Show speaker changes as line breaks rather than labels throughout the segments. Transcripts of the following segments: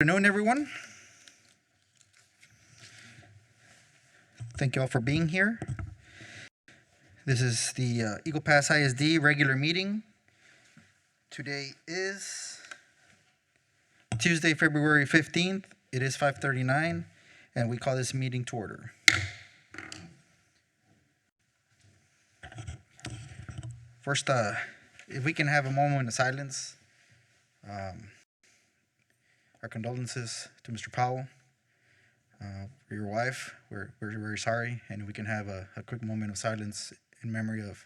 Good afternoon, everyone. Thank you all for being here. This is the Eagle Pass ISD regular meeting. Today is Tuesday, February 15th. It is 5:39, and we call this meeting to order. First, if we can have a moment of silence, our condolences to Mr. Powell, for your wife. We're very sorry, and we can have a quick moment of silence in memory of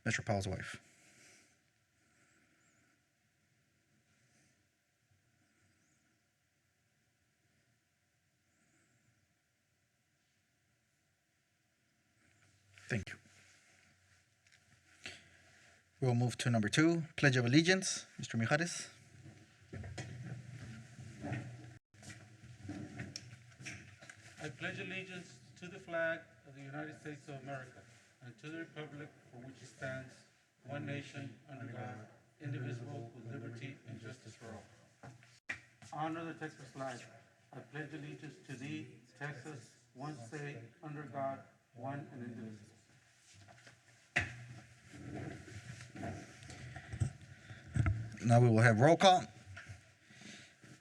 Mr. Powell's wife. Thank you. We'll move to number 2, Pledge of Allegiance. Mr. Mijares.
I pledge allegiance to the flag of the United States of America and to the republic for which it stands, one nation, under God, indivisible, with liberty and justice for all. Honor the Texas flag. I pledge allegiance to thee, Texas, one state, under God, one and indivisible.
Now we will have roll call.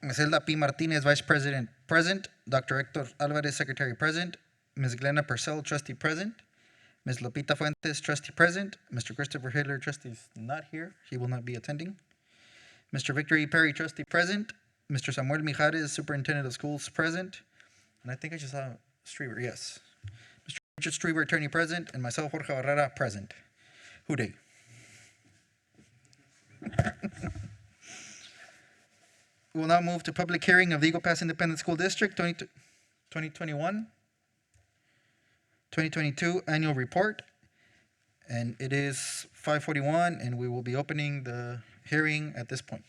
Ms. Elda P. Martinez, Vice President, present. Dr. Hector Alvarez, Secretary, present. Ms. Glenna Purcell, Trustee, present. Ms. Lupita Fuentes, Trustee, present. Mr. Christopher Hitler, Trustee, is not here. He will not be attending. Mr. Victor E. Perry, Trustee, present. Mr. Samuel Mijares, Superintendent of Schools, present. And I think I just saw Streever, yes. Mr. Richard Streever, Attorney, present. And myself, Jorge Barrera, present. Hooday. We will now move to public hearing of the Eagle Pass Independent School District 2021-2022 annual report. And it is 5:41, and we will be opening the hearing at this point.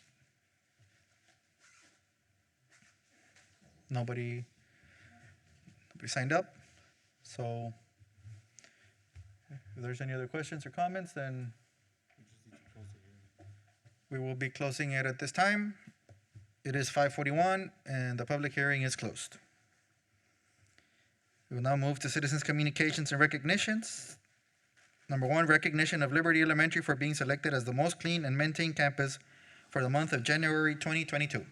Nobody signed up. So if there's any other questions or comments, then we will be closing it at this time. It is 5:41, and the public hearing is closed. We will now move to citizens' communications and recognitions. Number 1, recognition of Liberty Elementary for being selected as the most clean and maintained campus for the month of January 2022.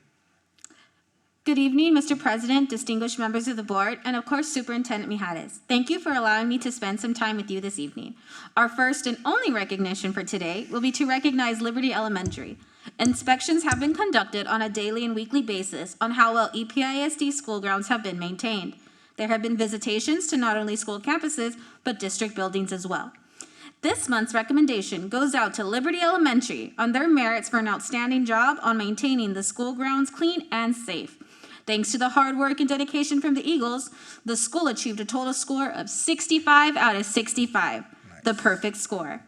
Good evening, Mr. President, distinguished members of the board, and of course, Superintendent Mijares. Thank you for allowing me to spend some time with you this evening. Our first and only recognition for today will be to recognize Liberty Elementary. Inspections have been conducted on a daily and weekly basis on how well EPISD school grounds have been maintained. There have been visitations to not only school campuses, but district buildings as well. This month's recommendation goes out to Liberty Elementary on their merits for an outstanding job on maintaining the school grounds clean and safe. Thanks to the hard work and dedication from the Eagles, the school achieved a total score of 65 out of 65, nice. The perfect score.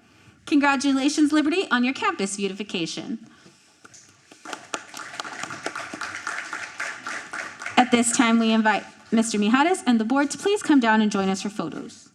Congratulations, Liberty, on your campus beautification. At this time, we invite Mr. Mijares and the board to please come down and join us for photos.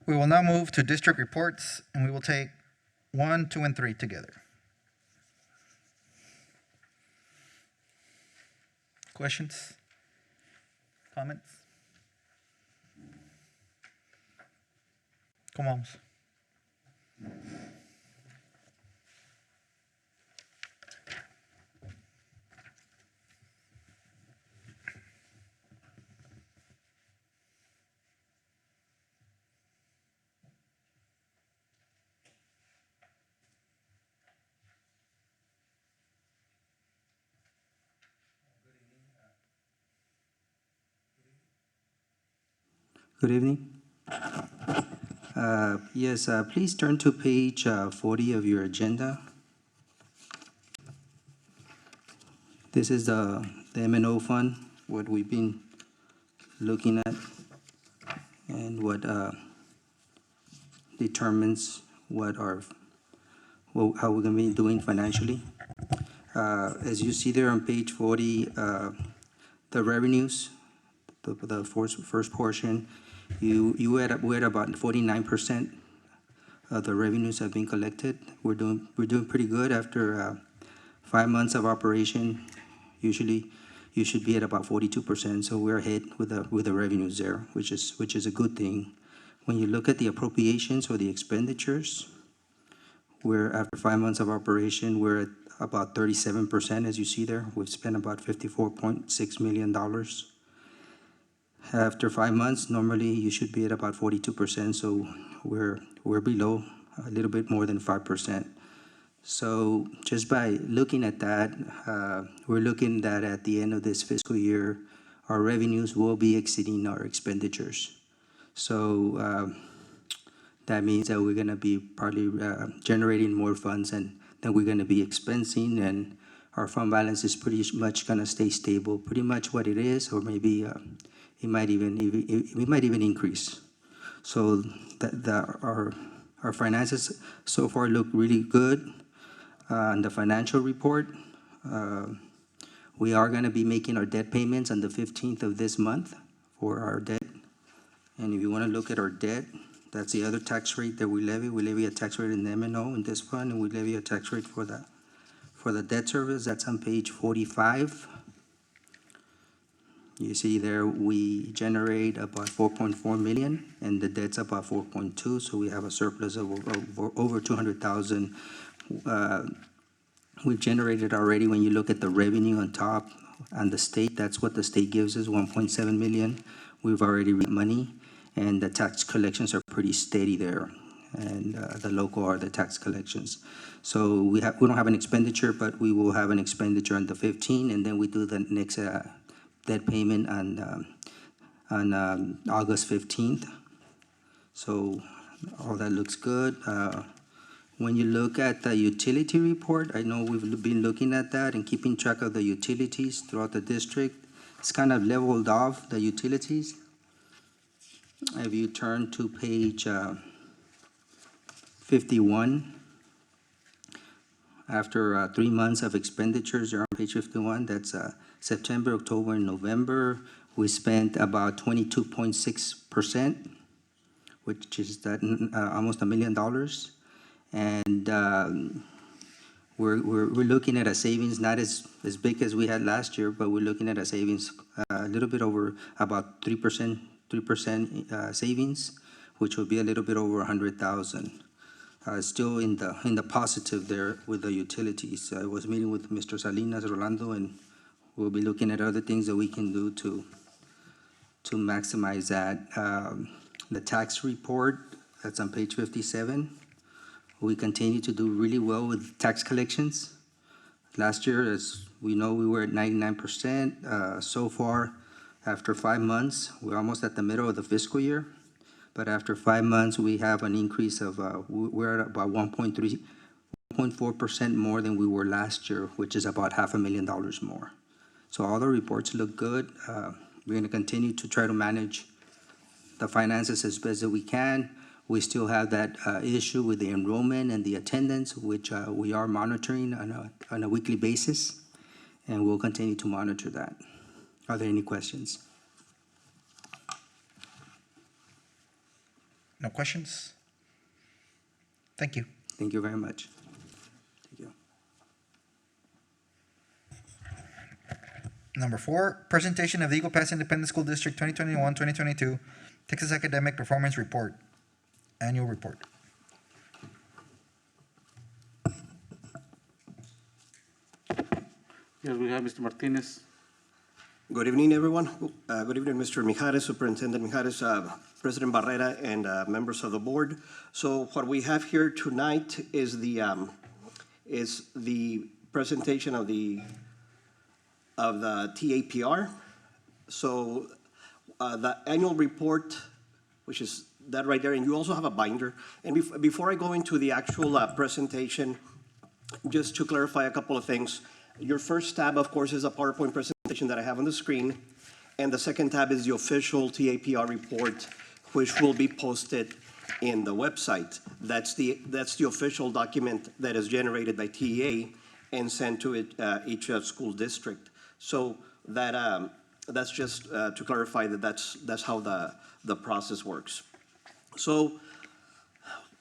We will now move to district reports, and we will take 1, 2, and 3 together. Questions? Comments? ¿Cómo vamos?
Good evening. Yes, please turn to page 40 of your agenda. This is the M&O fund, what we've been looking at, and what determines how we're gonna be doing financially. As you see there on page 40, the revenues, the first portion, we're at about 49% of the revenues have been collected. We're doing pretty good after 5 months of operation. Usually, you should be at about 42%, so we're ahead with the revenues there, which is a good thing. When you look at the appropriations or the expenditures, we're after 5 months of operation, we're at about 37%, as you see there. We've spent about $54.6 million. After 5 months, normally you should be at about 42%, so we're below a little bit more than 5%. So just by looking at that, we're looking that at the end of this fiscal year, our revenues will be exceeding our expenditures. So that means that we're gonna be probably generating more funds than we're gonna be expensing, and our fund balance is pretty much gonna stay stable, pretty much what it is, or maybe it might even increase. So our finances so far look really good. On the financial report, we are going to be making our debt payments on the 15th of this month for our debt. And if you want to look at our debt, that's the other tax rate that we levy. We levy a tax rate in the M&O in this fund, and we levy a tax rate for the debt service. That's on page 45. You see there, we generate about 4.4 million, and the debt's about 4.2, so we have a surplus of over 200,000. We've generated already, when you look at the revenue on top, and the state, that's what the state gives us, 1.7 million. We've already reached money, and the tax collections are pretty steady there, and the local are the tax collections. So we don't have an expenditure, but we will have an expenditure on the 15th, and then we do the next debt payment on August 15th. So all that looks good. When you look at the utility report, I know we've been looking at that and keeping track of the utilities throughout the district. It's kind of leveled off, the utilities. If you turn to page 51, after 3 months of expenditures, you're on page 51, that's September, October, and November. We spent about 22.6%, which is that almost $1 million. And we're looking at a savings not as big as we had last year, but we're looking at a savings a little bit over about 3% savings, which will be a little bit over 100,000. Still in the positive there with the utilities. I was meeting with Mr. Salinas Rolando, and we'll be looking at other things that we can do to maximize that. The tax report, that's on page 57. We continue to do really well with tax collections. Last year, as we know, we were at 99%. So far, after 5 months, we're almost at the middle of the fiscal year. But after 5 months, we have an increase of, we're at about 1.4% more than we were last year, which is about $500,000 more. So all the reports look good. We're going to continue to try to manage the finances as best as we can. We still have that issue with the enrollment and the attendance, which we are monitoring on a weekly basis, and we'll continue to monitor that. Are there any questions?
No questions? Thank you.
Thank you very much. Thank you.
Number 4, presentation of the Eagle Pass Independent School District 2021-2022 Texas Academic Performance Report, Annual Report.
Here we have Mr. Martinez.
Good evening, everyone. Good evening, Mr. Mijares, Superintendent Mijares, President Barrera, and members of the board. So what we have here tonight is the presentation of the TAPR. So the annual report, which is that right there, and you also have a binder. And before I go into the actual presentation, just to clarify a couple of things. Your first tab, of course, is a PowerPoint presentation that I have on the screen, and the second tab is the official TAPR report, which will be posted in the website. That's the official document that is generated by TEA and sent to each school district. So that's just to clarify that that's how the process works. So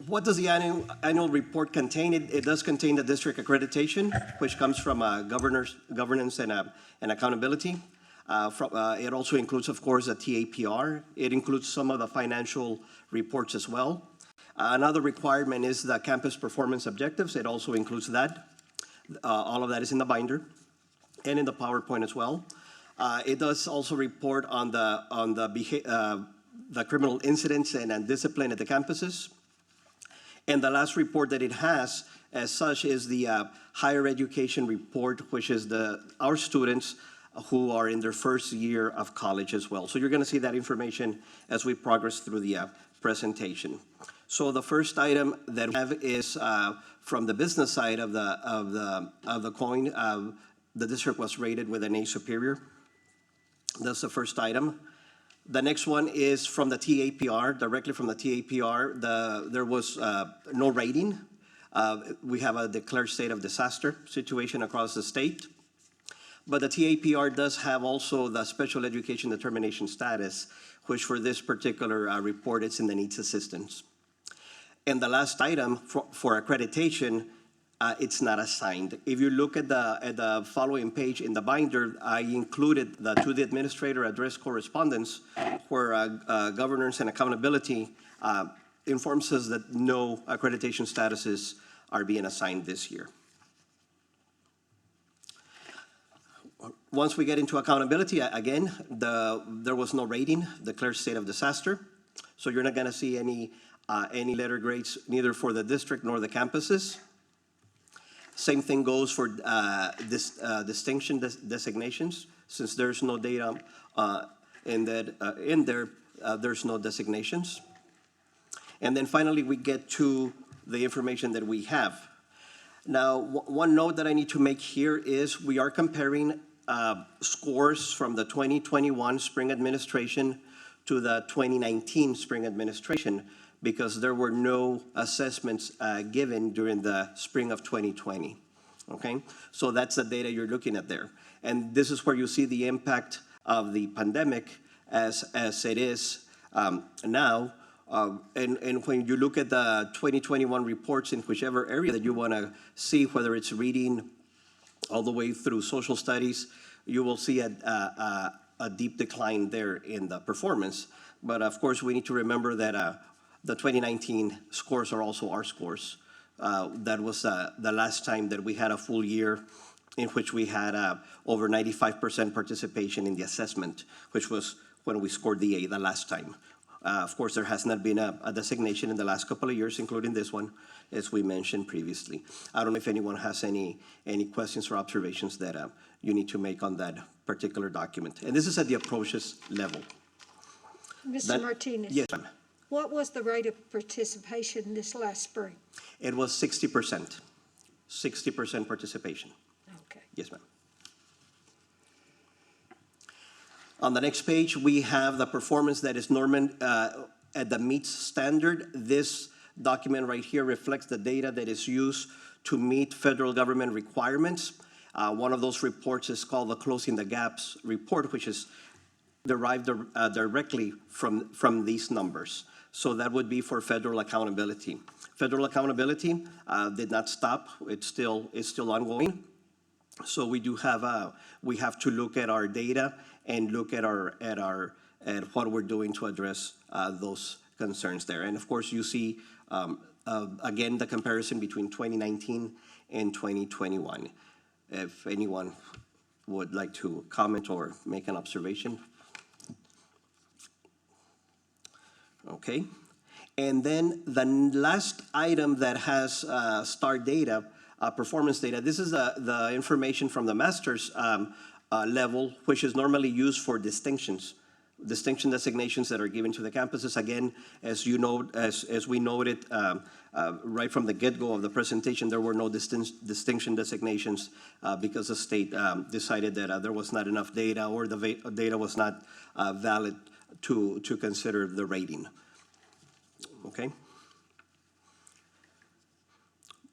what does the annual report contain? It does contain the district accreditation, which comes from governance and accountability. It also includes, of course, the TAPR. It includes some of the financial reports as well. Another requirement is the campus performance objectives. It also includes that. All of that is in the binder and in the PowerPoint as well. It does also report on the criminal incidents and discipline at the campuses. And the last report that it has, as such, is the higher education report, which is our students who are in their first year of college as well. So you're going to see that information as we progress through the presentation. So the first item that we have is from the business side of the coin. The district was rated with an A superior. That's the first item. The next one is from the TAPR, directly from the TAPR. There was no rating. We have a declared state of disaster situation across the state. But the TAPR does have also the special education determination status, which for this particular report, it's in the needs assistance. And the last item for accreditation, it's not assigned. If you look at the following page in the binder, I included to the administrator address correspondence where governance and accountability informs us that no accreditation statuses are being assigned this year. Once we get into accountability, again, there was no rating, declared state of disaster. So you're not going to see any letter grades, neither for the district nor the campuses. Same thing goes for distinction designations. Since there's no data in there, there's no designations. And then finally, we get to the information that we have. Now, one note that I need to make here is we are comparing scores from the 2021 spring administration to the 2019 spring administration, because there were no assessments given during the spring of 2020, okay? So that's the data you're looking at there. And this is where you see the impact of the pandemic as it is now. And when you look at the 2021 reports in whichever area that you wanna see, whether it's reading all the way through social studies, you will see a deep decline there in the performance. But of course, we need to remember that the 2019 scores are also our scores. That was the last time that we had a full year in which we had over 95% participation in the assessment, which was when we scored the A the last time. Of course, there has not been a designation in the last couple of years, including this one, as we mentioned previously. I don't know if anyone has any questions or observations that you need to make on that particular document. And this is at the approaches level.
Mr. Martinez.
Yes, ma'am.
What was the rate of participation this last spring?
It was 60%. 60% participation.
Okay.
Yes, ma'am. On the next page, we have the performance that is Norman at the meets standard. This document right here reflects the data that is used to meet federal government requirements. One of those reports is called the Closing the Gaps report, which is derived directly from these numbers. So that would be for federal accountability. Federal accountability did not stop. It's still ongoing. So we do have we have to look at our data and look at what we're doing to address those concerns there. And of course, you see again the comparison between 2019 and 2021. If anyone would like to comment or make an observation. Okay. And then the last item that has STAR data, performance data, this is the information from the master's level, which is normally used for distinctions, distinction designations that are given to the campuses. Again, as you know, as we noted right from the get-go of the presentation, there were no distinction designations because the state decided that there was not enough data or the data was not valid to consider the rating. Okay.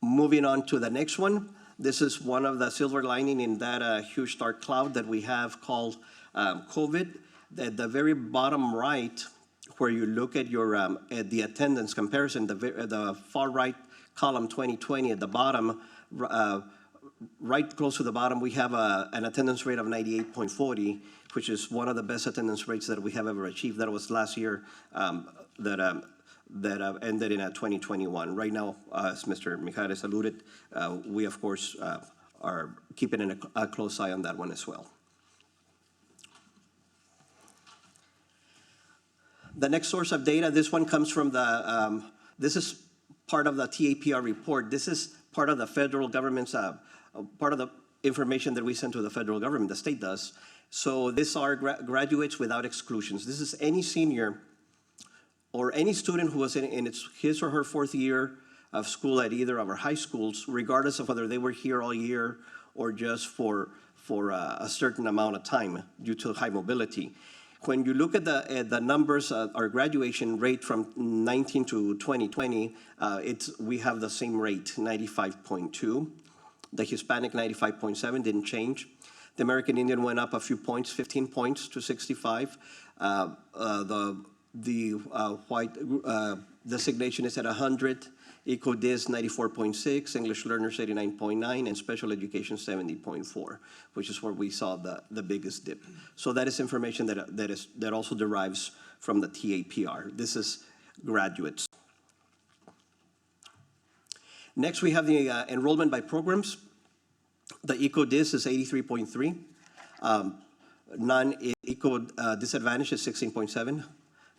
Moving on to the next one. This is one of the silver lining in that huge dark cloud that we have called COVID. At the very bottom right, where you look at your at the attendance comparison, the far right column 2020 at the bottom, right close to the bottom, we have an attendance rate of 98.40, which is one of the best attendance rates that we have ever achieved. That was last year that ended in 2021. Right now, as Mr. Mijares alluded, we of course are keeping a close eye on that one as well. The next source of data, this one comes from the, this is part of the TAPR report. This is part of the federal government's, part of the information that we send to the federal government, the state does. So these are graduates without exclusions. This is any senior or any student who was in his or her fourth year of school at either of our high schools, regardless of whether they were here all year or just for a certain amount of time due to high mobility. When you look at the numbers, our graduation rate from 19 to 2020, we have the same rate, 95.2. The Hispanic, 95.7, didn't change. The American Indian went up a few points, 15 points to 65. The white designation is at 100. Eco-Dis 94.6, English learners 89.9, and special education 70.4, which is where we saw the biggest dip. So that is information that also derives from the TAPR. This is graduates. Next, we have the enrollment by programs. The Eco-Dis is 83.3. Non-Eco disadvantage is 16.7.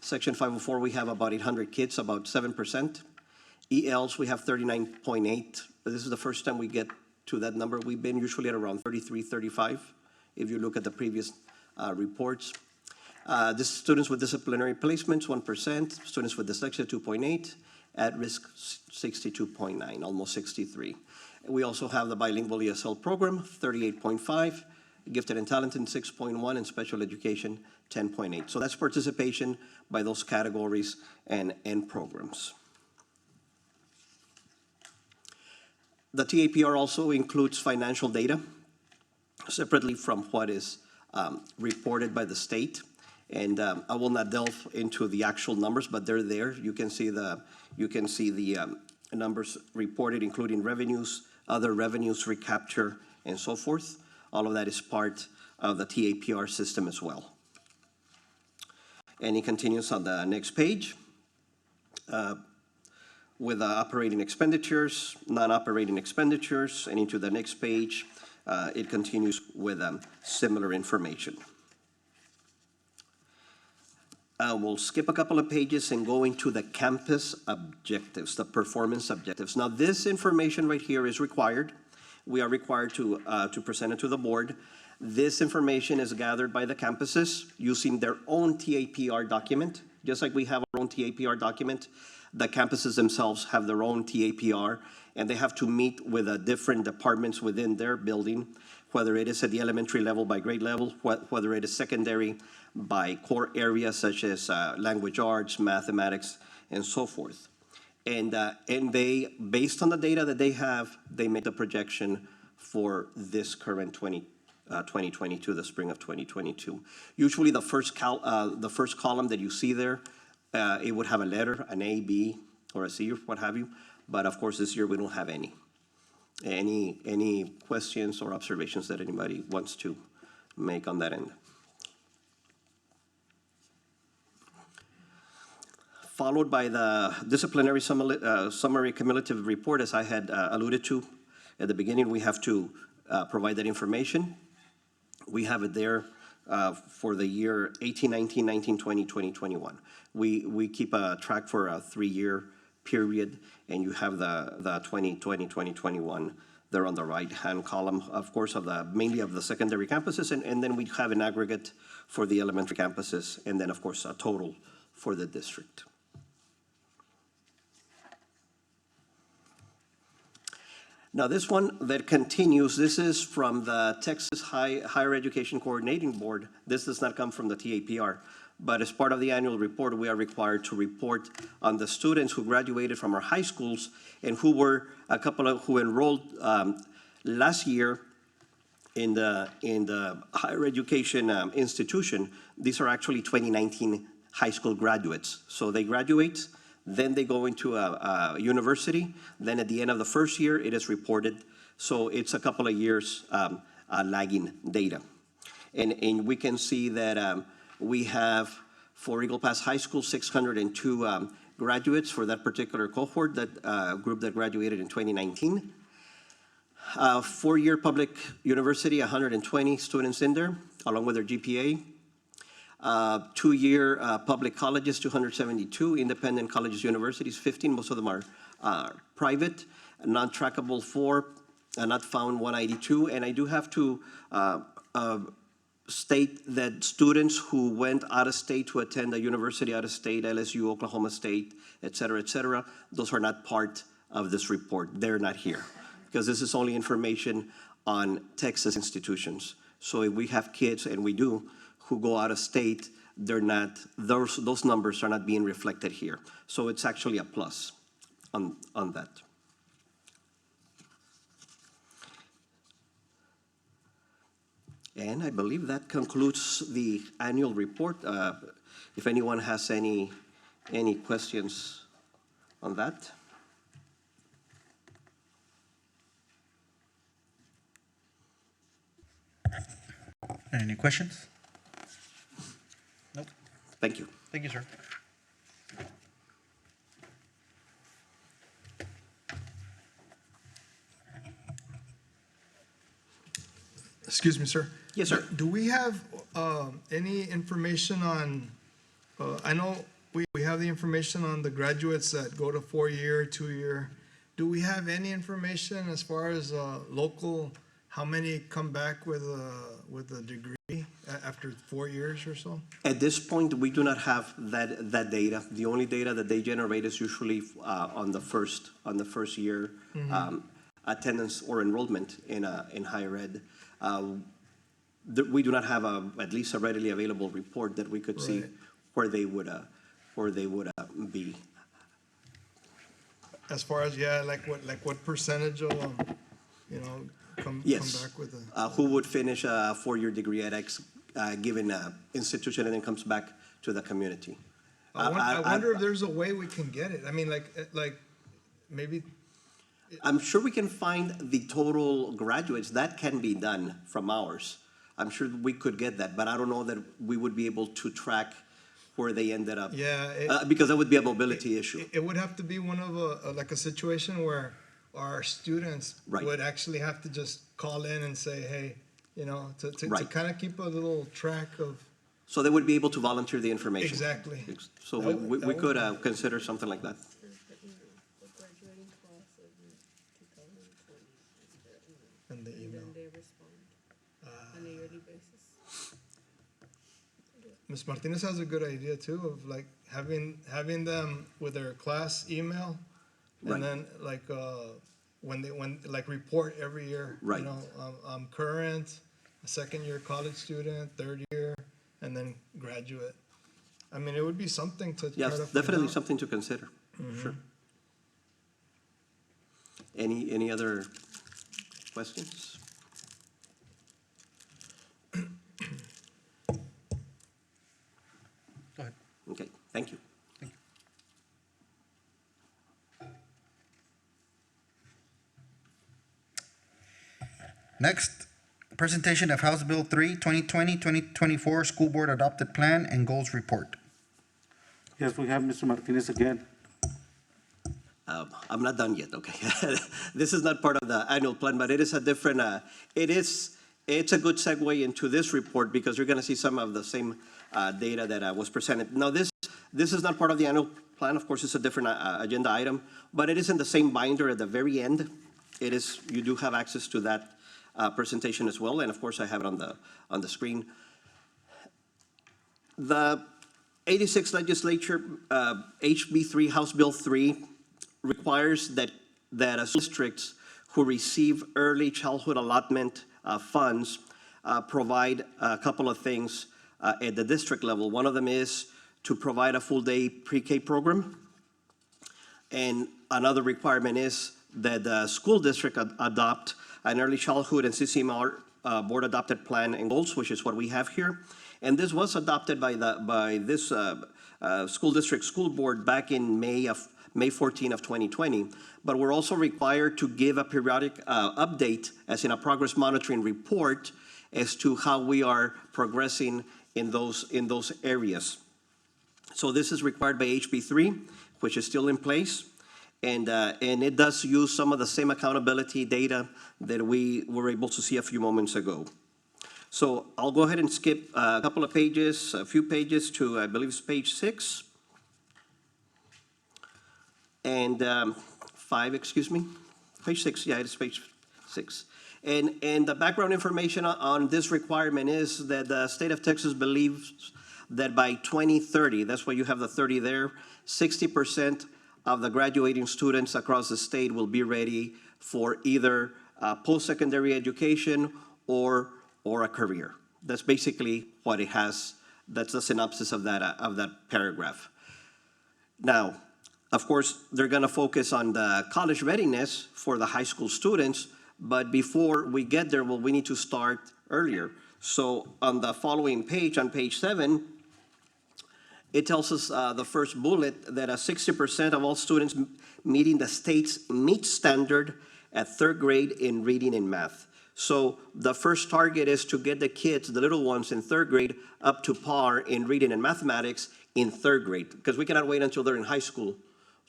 Section 504, we have about 800 kids, about 7%. ELs, we have 39.8. This is the first time we get to that number. We've been usually at around 33, 35, if you look at the previous reports. This students with disciplinary placements, 1%. Students with dyslexia, 2.8. At risk, 62.9, almost 63. We also have the bilingual ESL program, 38.5. Gifted and talented, 6.1, and special education, 10.8. So that's participation by those categories and programs. The TAPR also includes financial data separately from what is reported by the state. And I will not delve into the actual numbers, but they're there. You can see the numbers reported, including revenues, other revenues, recapture, and so forth. All of that is part of the TAPR system as well. And it continues on the next page with operating expenditures, non-operating expenditures, and into the next page, it continues with similar information. We'll skip a couple of pages and go into the campus objectives, the performance objectives. Now, this information right here is required. We are required to present it to the board. This information is gathered by the campuses using their own TAPR document. Just like we have our own TAPR document, the campuses themselves have their own TAPR, and they have to meet with different departments within their building, whether it is at the elementary level by grade level, whether it is secondary by core areas such as language arts, mathematics, and so forth. And they, based on the data that they have, they make the projection for this current 2022, the spring of 2022. Usually the first column that you see there it would have a letter, an A, B, or a C, or what have you. But of course, this year we don't have any. Any questions or observations that anybody wants to make on that end? Followed by the disciplinary summary cumulative report, as I had alluded to at the beginning, we have to provide that information. We have it there for the year 18, 19, 19, 20, 20, 21. We keep a track for a 3-year period, and you have the 2020, 2021 there on the right-hand column, of course, mainly of the secondary campuses, and then we have an aggregate for the elementary campuses, and then, of course, a total for the district. Now, this one that continues, this is from the Texas Higher Education Coordinating Board. This does not come from the TAPR, but as part of the annual report, we are required to report on the students who graduated from our high schools and who were who enrolled last year in the higher education institution. These are actually 2019 high school graduates. So they graduate, then they go into a university, then at the end of the first year, it is reported. So it's a couple of years lagging data. And we can see that we have, for Eagle Pass High School, 602 graduates for that particular cohort, that group that graduated in 2019. 4-year public university, 120 students in there, along with their GPA. 2-year public colleges, 272, independent colleges, universities, 15, most of them are private, non-trackable 4, not found 192, and I do have to state that students who went out of state to attend a university out of state, LSU, Oklahoma State, et cetera, those are not part of this report. They're not here, because this is only information on Texas institutions. So if we have kids, and we do, who go out of state, they're not, those numbers are not being reflected here. So it's actually a plus on that. And I believe that concludes the annual report. If anyone has any questions on that.
Any questions? Nope.
Thank you.
Thank you, sir.
Excuse me, sir.
Yes, sir.
Do we have any information on, I know we have the information on the graduates that go to 4-year, 2-year. Do we have any information as far as local, how many come back with a degree after 4 years or so?
At this point, we do not have that data. The only data that they generate is usually on the first year attendance or enrollment in higher ed. We do not have at least a readily available report that we could see
Right.
where they would be.
As far as, yeah, like what percentage of them, come
Yes.
back with a?
Who would finish a 4-year degree at X given institution and then comes back to the community?
I wonder if there's a way we can get it. I mean, like maybe.
I'm sure we can find the total graduates. That can be done from ours. I'm sure we could get that, but I don't know that we would be able to track where they ended up.
Yeah.
Because that would be a mobility issue.
It would have to be one of like a situation where our students
Right.
would actually have to just call in and say, hey, to
Right.
kind of keep a little track of.
So they would be able to volunteer the information.
Exactly.
So
That would-
we could consider something like that.
And the email.
And they respond on a yearly basis.
Ms. Martinez has a good idea too of like having them with their class email,
Right.
and then like when like report every year.
Right.
I'm current, a 2nd-year college student, 3rd year, and then graduate. I mean, it would be something to
Yes,
try to find
definitely
out.
something to consider. Sure. Any other questions?
Go ahead.
Okay, thank you.
Next, presentation of House Bill 3, 2020-2024 School Board Adopted Plan and Goals Report.
Yes, we have Mr. Martinez again.
I'm not done yet, okay? This is not part of the annual plan, but it is a different, it's a good segue into this report because you're gonna see some of the same data that was presented. Now, this is not part of the annual plan. Of course, it's a different agenda item, but it is in the same binder at the very end. It is, you do have access to that presentation as well, and of course, I have it on the screen. The 86 legislature, HB 3, House Bill 3, requires that districts who receive early childhood allotment funds provide a couple of things at the district level. One of them is to provide a full-day pre-K program. And another requirement is that the school district adopt an early childhood and CCMR board adopted plan and goals, which is what we have here. And this was adopted by this school district school board back in May 14 of 2020. But we're also required to give a periodic update, as in a progress monitoring report, as to how we are progressing in those areas. So this is required by HB 3, which is still in place. And it does use some of the same accountability data that we were able to see a few moments ago. So I'll go ahead and skip a couple of pages, a few pages to, I believe it's page 6. And 5, excuse me. Page 6, yeah, it's page 6. And the background information on this requirement is that the state of Texas believes that by 2030, that's why you have the 30 there, 60% of the graduating students across the state will be ready for either post-secondary education or a career. That's basically what it has. That's the synopsis of that paragraph. Now, of course, they're gonna focus on the college readiness for the high school students, but before we get there, well, we need to start earlier. So on the following page, on page 7, it tells us the first bullet that 60% of all students meeting the state's MEET standard at 3rd grade in reading and math. So the first target is to get the kids, the little ones in 3rd grade, up to par in reading and mathematics in 3rd grade, because we cannot wait until they're in high school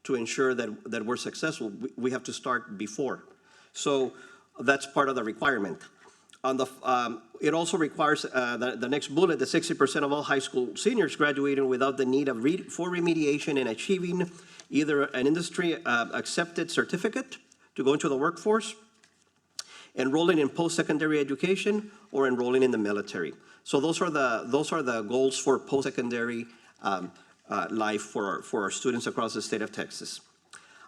to ensure that we're successful. We have to start before. So that's part of the requirement. On the, it also requires the next bullet, the 60% of all high school seniors graduating without the need for remediation and achieving either an industry accepted certificate to go into the workforce, enrolling in post-secondary education, or enrolling in the military. So those are the goals for post-secondary life for our students across the state of Texas.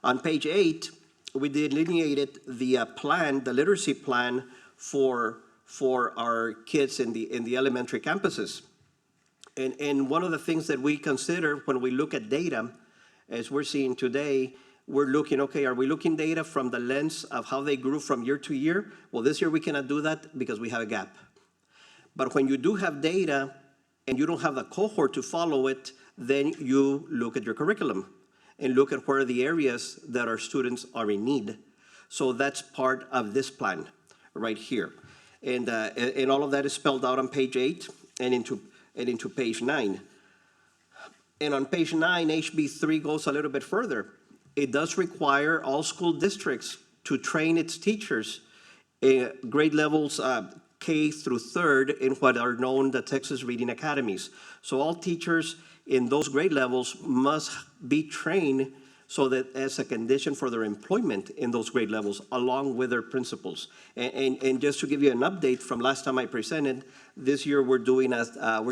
On page 8, we delineated the plan, the literacy plan for our kids in the elementary campuses. And one of the things that we consider when we look at data, as we're seeing today, we're looking, okay, are we looking data from the lens of how they grew from year to year? Well, this year we cannot do that because we have a gap. But when you do have data and you don't have the cohort to follow it, then you look at your curriculum and look at where are the areas that our students are in need. So that's part of this plan right here. And all of that is spelled out on page 8 and into page 9. And on page 9, HB 3 goes a little bit further. It does require all school districts to train its teachers in grade levels K through 3rd in what are known the Texas Reading Academies. So all teachers in those grade levels must be trained so that as a condition for their employment in those grade levels, along with their principals. And just to give you an update from last time I presented, this year we're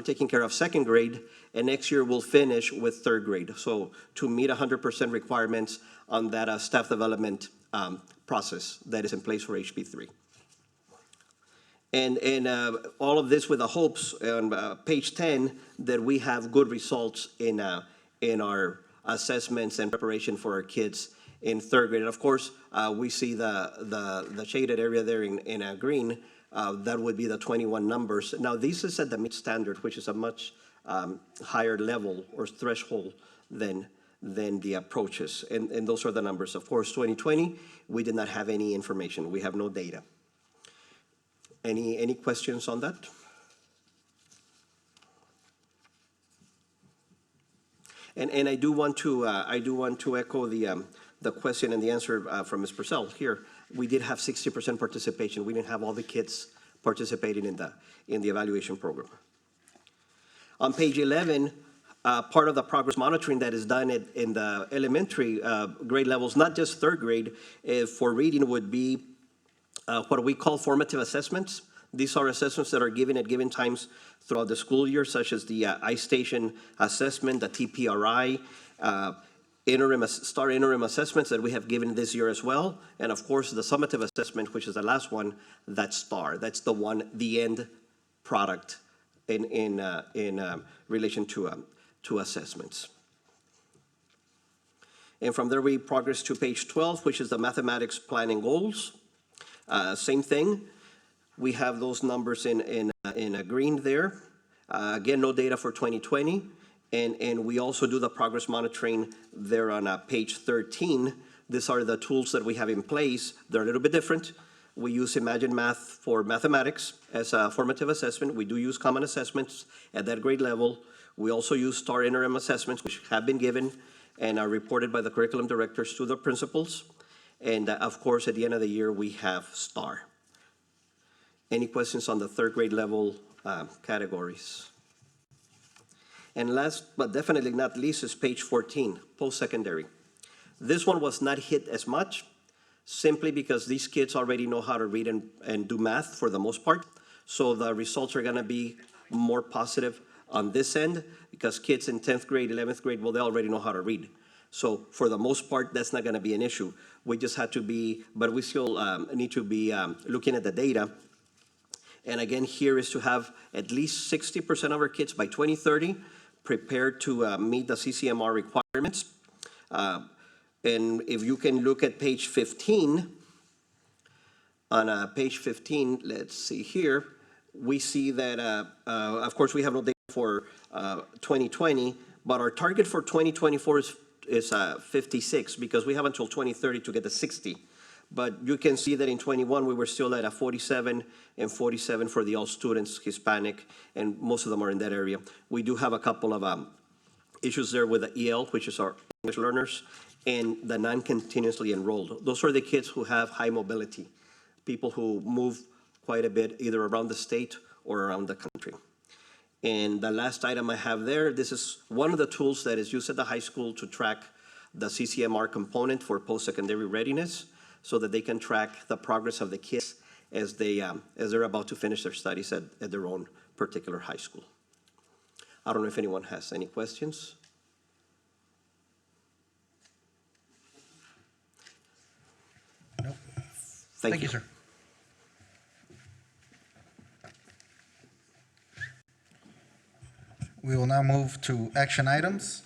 taking care of 2nd grade, and next year we'll finish with 3rd grade. So to meet 100% requirements on that staff development process that is in place for HB 3. And all of this with the hopes on page 10 that we have good results in our assessments and preparation for our kids in 3rd grade. And of course, we see the shaded area there in green. That would be the 21 numbers. Now, this is at the MEET standard, which is a much higher level or threshold than the approaches. And those are the numbers. Of course, 2020, we did not have any information. We have no data. Any questions on that? And I do want to echo the question and the answer from Ms. Purcell here. We did have 60% participation. We didn't have all the kids participating in the evaluation program. On page 11, part of the progress monitoring that is done in the elementary grade levels, not just third grade, for reading would be what we call formative assessments. These are assessments that are given at given times throughout the school year, such as the I-Station assessment, the TPRI, STAR interim assessments that we have given this year as well, and of course the summative assessment, which is the last one, that's STAR. That's the end product in relation to assessments. And from there we progress to page 12, which is the mathematics plan and goals. Same thing. We have those numbers in green there. Again, no data for 2020. And we also do the progress monitoring there on page 13. These are the tools that we have in place. They're a little bit different. We use Imagine Math for mathematics as a formative assessment. We do use common assessments at that grade level. We also use STAR interim assessments, which have been given and are reported by the curriculum directors to the principals. And of course, at the end of the year, we have STAR. Any questions on the third grade level categories? And last, but definitely not least, is page 14, post-secondary. This one was not hit as much, simply because these kids already know how to read and do math for the most part. So the results are gonna be more positive on this end, because kids in 10th grade, 11th grade, well, they already know how to read. So for the most part, that's not gonna be an issue. We just had to be, but we still need to be looking at the data. And again, here is to have at least 60% of our kids by 2030 prepared to meet the CCMR requirements. And if you can look at page 15, on page 15, let's see here, we see that, of course, we have no data for 2020, but our target for 2024 is 56, because we have until 2030 to get the 60. But you can see that in 21, we were still at a 47 and 47 for the all students, Hispanic, and most of them are in that area. We do have a couple of issues there with the EL, which is our English learners, and the non-continuously enrolled. Those are the kids who have high mobility, people who move quite a bit, either around the state or around the country. And the last item I have there, this is one of the tools that is used at the high school to track the CCMR component for post-secondary readiness, so that they can track the progress of the kids as they're about to finish their studies at their own particular high school. I don't know if anyone has any questions.
Nope.
Thank you,
sir. We will now move to action items.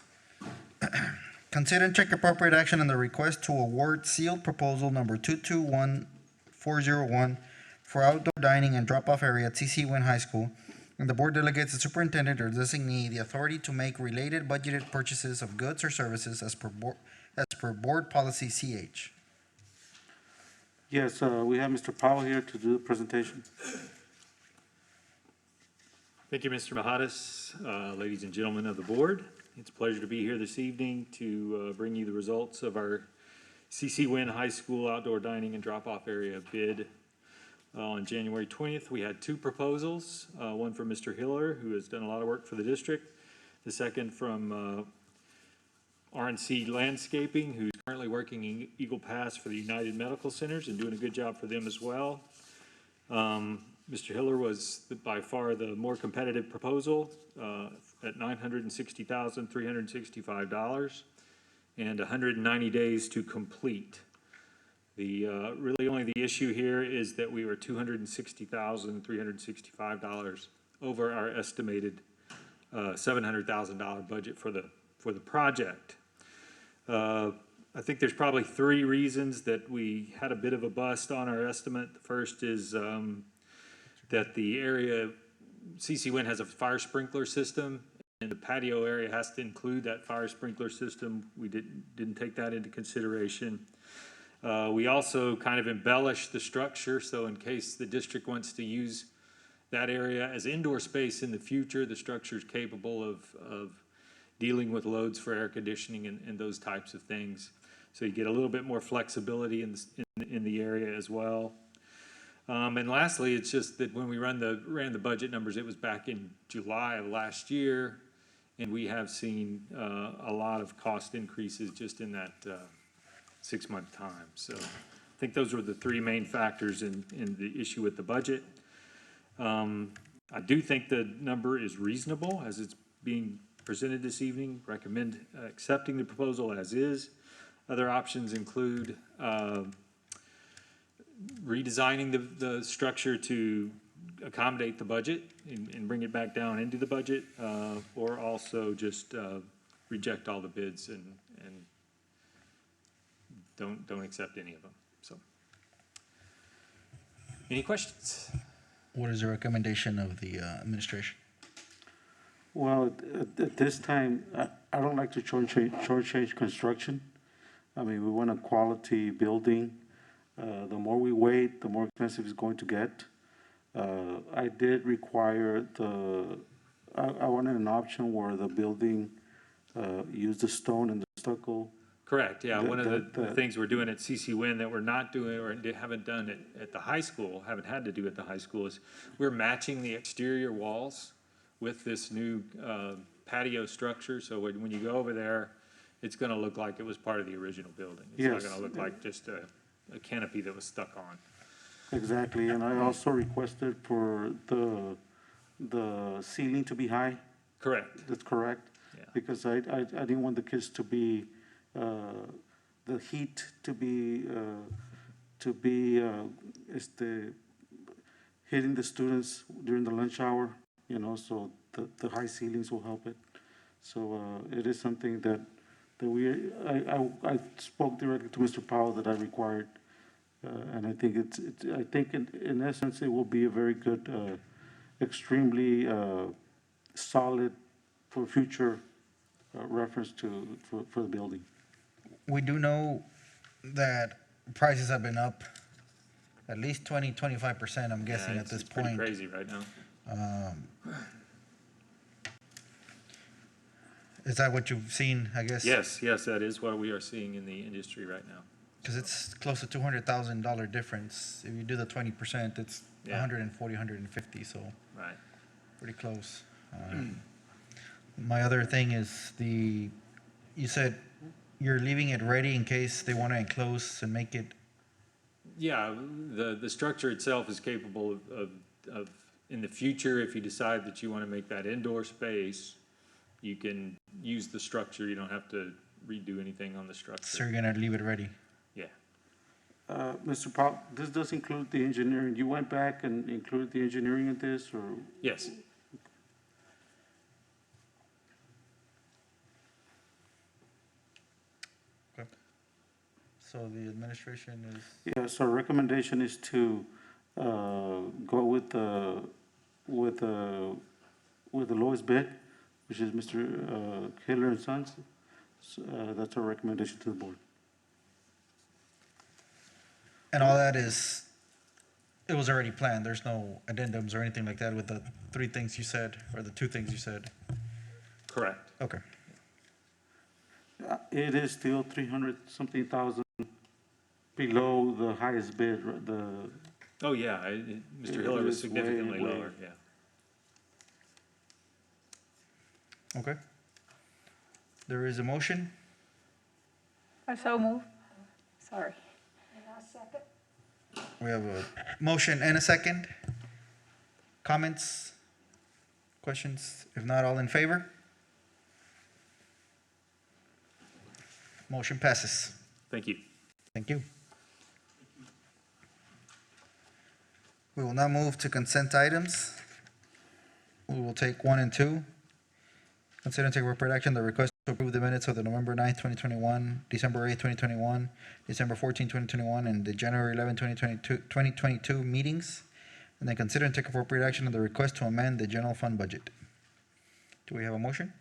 Consider and take appropriate action on the request to award sealed proposal number 221401 for outdoor dining and drop-off area at CC Wynn High School, and the board delegates the superintendent or designee the authority to make related budgeted purchases of goods or services as per board policy CH.
Yes, we have Mr. Powell here to do the presentation.
Thank you, Mr. Mahadas. Ladies and gentlemen of the board, it's a pleasure to be here this evening to bring you the results of our CC Wynn High School outdoor dining and drop-off area bid. On January 20th, we had two proposals, one from Mr. Hiller, who has done a lot of work for the district, the second from RNC Landscaping, who's currently working in Eagle Pass for the United Medical Centers and doing a good job for them as well. Mr. Hiller was by far the more competitive proposal at $960,365 and 190 days to complete. Really only the issue here is that we were $260,365 over our estimated $700,000 budget for the project. I think there's probably three reasons that we had a bit of a bust on our estimate. The first is that the area, CC Wynn has a fire sprinkler system, and the patio area has to include that fire sprinkler system. We didn't take that into consideration. We also kind of embellished the structure, so in case the district wants to use that area as indoor space in the future, the structure is capable of dealing with loads for air conditioning and those types of things. So you get a little bit more flexibility in the area as well. And lastly, it's just that when we ran the budget numbers, it was back in July of last year, and we have seen a lot of cost increases just in that 6-month time. So I think those were the three main factors in the issue with the budget. I do think the number is reasonable as it's being presented this evening. Recommend accepting the proposal as is. Other options include redesigning the structure to accommodate the budget and bring it back down into the budget, or also just reject all the bids and don't accept any of them. So, any questions?
What is the recommendation of the administration?
Well, at this time, I don't like to shortchange construction. I mean, we want a quality building. The more we wait, the more expensive it's going to get. I did require I wanted an option where the building used the stone and the stucco.
Correct, yeah. One of the
The-
things we're doing at CC Win that we're not doing or haven't done at the high school, haven't had to do at the high school, is we're matching the exterior walls with this new patio structure. So when you go over there, it's going to look like it was part of the original building. It's not
Yes.
going to look like just a canopy that was stuck on.
Exactly, and I also requested for the ceiling to be high.
Correct.
That's correct?
Yeah.
Because I didn't want the kids to be, the heat to be hitting the students during the lunch hour, so the high ceilings will help it. So, it is something that I spoke directly to Mr. Powell that I required. And I think I think in essence, it will be a very good, extremely solid for future reference for the building.
We do know that prices have been up at least 25%, I'm guessing,
Yeah,
at this
it's pretty
point.
crazy right now.
Is that what you've seen, I guess?
Yes, that is what we are seeing in the industry right now.
Because it's close to $200,000 difference. If you do the 20%, it's
Yeah.
140, 150, so
Right.
pretty close. My other thing is you said you're leaving it ready in case they want to enclose and make it.
Yeah, the structure itself is capable of, in the future, if you decide that you want to make that indoor space, you can use the structure. You don't have to redo anything on the
So
structure.
you're gonna leave it ready.
Yeah.
Mr. Powell, this does include the engineering. You went back and included the engineering in this, or?
Yes.
Okay. So the administration is.
Yes, our recommendation is to go with the lowest bid, which is Mr. Hiller and Sons. That's our recommendation to the board.
And all that it was already planned. There's no addendums or anything like that with the 3 things you said, or the 2 things you said.
Correct.
Okay.
It is still 300-something thousand below the highest bid,
Oh, yeah, Mr. Hiller was
is way,
significantly
way-
lower, yeah.
Okay. There is a motion.
I so move. Sorry.
And I second.
We have a motion and a second. Comments? Questions? If not, all in favor? Motion passes.
Thank you.
Thank you. We will now move to consent items. We will take 1 and 2. Consider and take appropriate action, the request to approve the minutes of the November 9th, 2021, December 8th, 2021, December 14th, 2021, and the January 11th, 2022 meetings. And then consider and take appropriate action on the request to amend the general fund budget. Do we have a motion?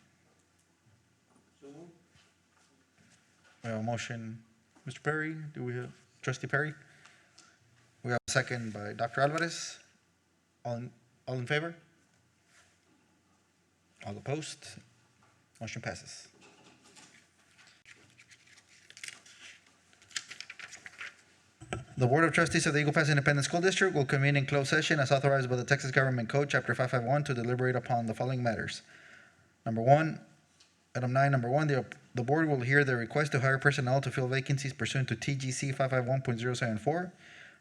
We have a motion. Mr. Perry, do we have Trustee Perry. We have a second by Dr. Alvarez. All in favor? All opposed? Motion passes. The Board of Trustees of the Eagle Pass Independent School District will convene in closed session as authorized by the Texas Government Code, Chapter 551, to deliberate upon the following matters. Number 1, Item 9, number 1, the board will hear the request to hire personnel to fill vacancies pursuant to TGC 551.074.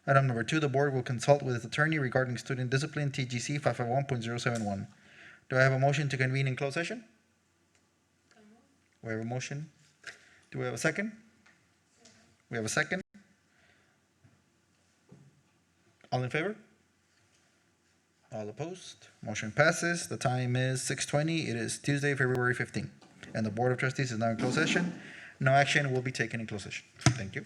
Item number 2, the board will consult with its attorney regarding student discipline, TGC 551.071. Do I have a motion to convene in closed session? We have a motion. Do we have a second? We have a second. All in favor? All opposed? Motion passes. The time is 6:20. It is Tuesday, February 15th. And the Board of Trustees is now in closed session. No action will be taken in closed session. Thank you.